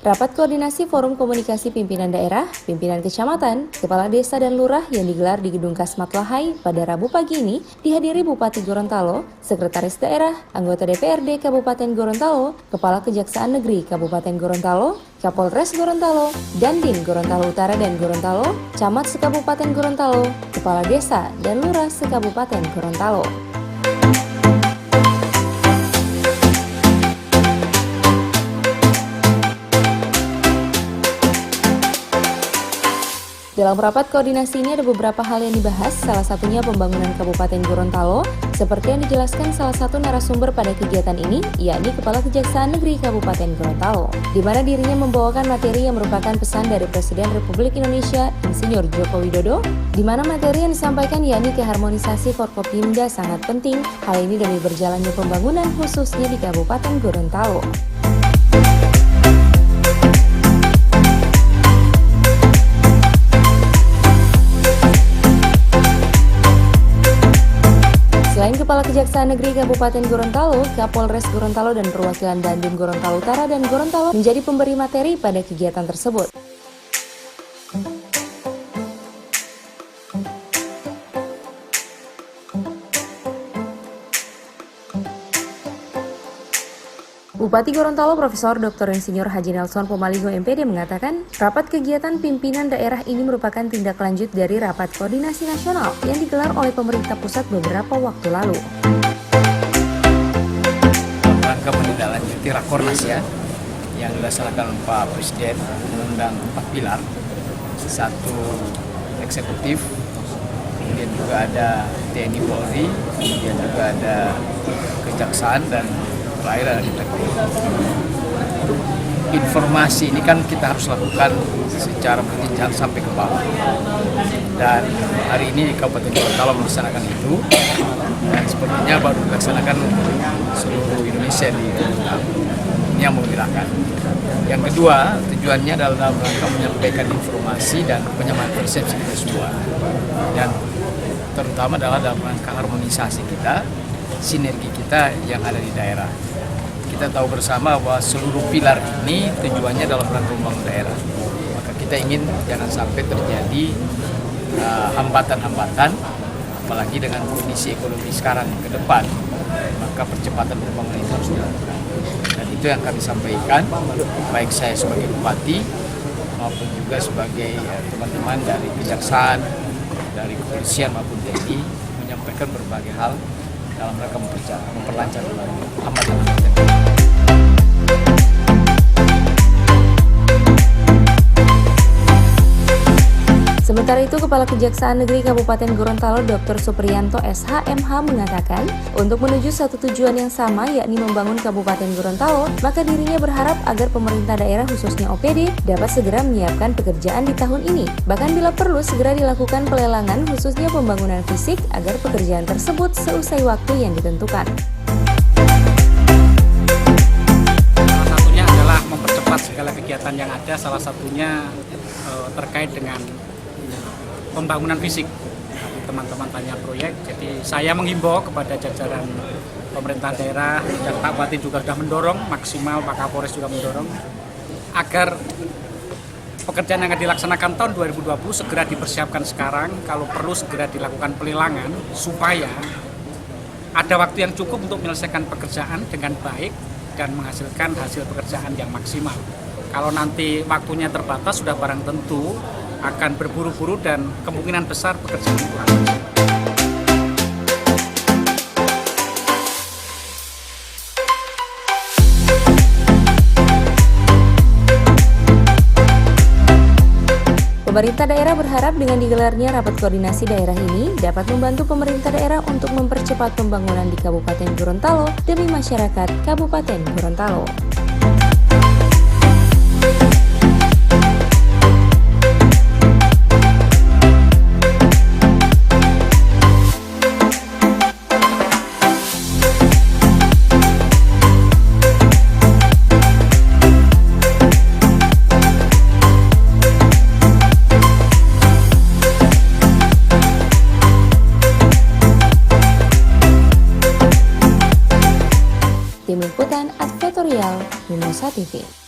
Rapat koordinasi Forum Komunikasi Pimpinan Daerah, Pimpinan Kecamatan, Kepala Desa dan Lurah yang digelar di Gedung Kasmat Lahai pada Rabu pagi ini dihadiri Bupati Gorontalo, Sekretaris Daerah, Anggota DPRD Kabupaten Gorontalo, Kepala Kejaksaan Negeri Kabupaten Gorontalo, Kapolres Gorontalo, Dandim Gorontalo Utara dan Gorontalo, Camat Sekabupaten Gorontalo, Kepala Desa dan Lurah Sekabupaten Gorontalo. Dalam rapat koordinasi ini ada beberapa hal yang dibahas, salah satunya pembangunan Kabupaten Gorontalo, seperti yang dijelaskan salah satu narasumber pada kegiatan ini, yakni Kepala Kejaksaan Negeri Kabupaten Gorontalo, di mana dirinya membawakan materi yang merupakan pesan dari Presiden Republik Indonesia, Insinyur Joko Widodo, di mana materi yang disampaikan yakni keharmonisasi Forkopimda sangat penting, hal ini demi berjalannya pembangunan khususnya di Kabupaten Gorontalo. Selain Kepala Kejaksaan Negeri Kabupaten Gorontalo, Kapolres Gorontalo dan perwakilan Dandim Gorontalo Utara dan Gorontalo menjadi pemberi materi pada kegiatan tersebut. Bupati Gorontalo Profesor Dr. Insinyur Haji Nelson Pomaligo MPD mengatakan, rapat kegiatan pimpinan daerah ini merupakan tindak lanjut dari rapat koordinasi nasional yang digelar oleh pemerintah pusat beberapa waktu lalu. Rangka menindaklanjuti Rakornas yang dilaksanakan Pak Presiden mengundang 4 pilar, 1 eksekutif, kemudian juga ada TNI Polri, kemudian juga ada Kejaksaan dan terakhir ada informasi ini kan kita harus lakukan secara berjenjang sampai ke bawah. Dan hari ini di Kabupaten Gorontalo melaksanakan itu, dan sepertinya baru dilaksanakan seluruh Indonesia di Gorontalo. Ini yang mengembirakan. Yang kedua, tujuannya adalah dalam rangka menyampaikan informasi dan penyamaan persepsi kita semua. Dan terutama adalah dalam rangka harmonisasi kita, sinergi kita yang ada di daerah. Kita tahu bersama bahwa seluruh pilar ini tujuannya dalam rangka membangun daerah. Maka kita ingin jangan sampai terjadi hambatan-hambatan, apalagi dengan kondisi ekonomi sekarang ke depan, maka percepatan pembangunan itu harus dilakukan. Dan itu yang kami sampaikan, baik saya sebagai bupati maupun juga sebagai teman-teman dari Kejaksaan, dari Kepolisian maupun TNI menyampaikan berbagai hal dalam rangka memperlancar hambatan-hambatan. Sementara itu, Kepala Kejaksaan Negeri Kabupaten Gorontalo Dr. Supriyanto SHMH mengatakan, untuk menuju satu tujuan yang sama yakni membangun Kabupaten Gorontalo, maka dirinya berharap agar pemerintah daerah khususnya OPD dapat segera menyiapkan pekerjaan di tahun ini. Bahkan bila perlu segera dilakukan pelelangan khususnya pembangunan fisik agar pekerjaan tersebut seusai waktu yang ditentukan. Salah satunya adalah mempercepat segala kegiatan yang ada, salah satunya terkait dengan pembangunan fisik. Teman-teman tanya proyek, jadi saya menghimbau kepada jajaran pemerintah daerah dan Pak Bupati juga sudah mendorong maksimal, Pak Kapolres juga mendorong agar pekerjaan yang akan dilaksanakan tahun 2020 segera dipersiapkan sekarang, kalau perlu segera dilakukan pelelangan supaya ada waktu yang cukup untuk menyelesaikan pekerjaan dengan baik dan menghasilkan hasil pekerjaan yang maksimal. Kalau nanti waktunya terbatas, sudah barang tentu akan berburu-buru dan kemungkinan besar pekerjaan kurang. Pemerintah daerah berharap dengan digelarnya rapat koordinasi daerah ini dapat membantu pemerintah daerah untuk mempercepat pembangunan di Kabupaten Gorontalo demi masyarakat Kabupaten Gorontalo. Tim Liputan Advertorial Mimosa TV.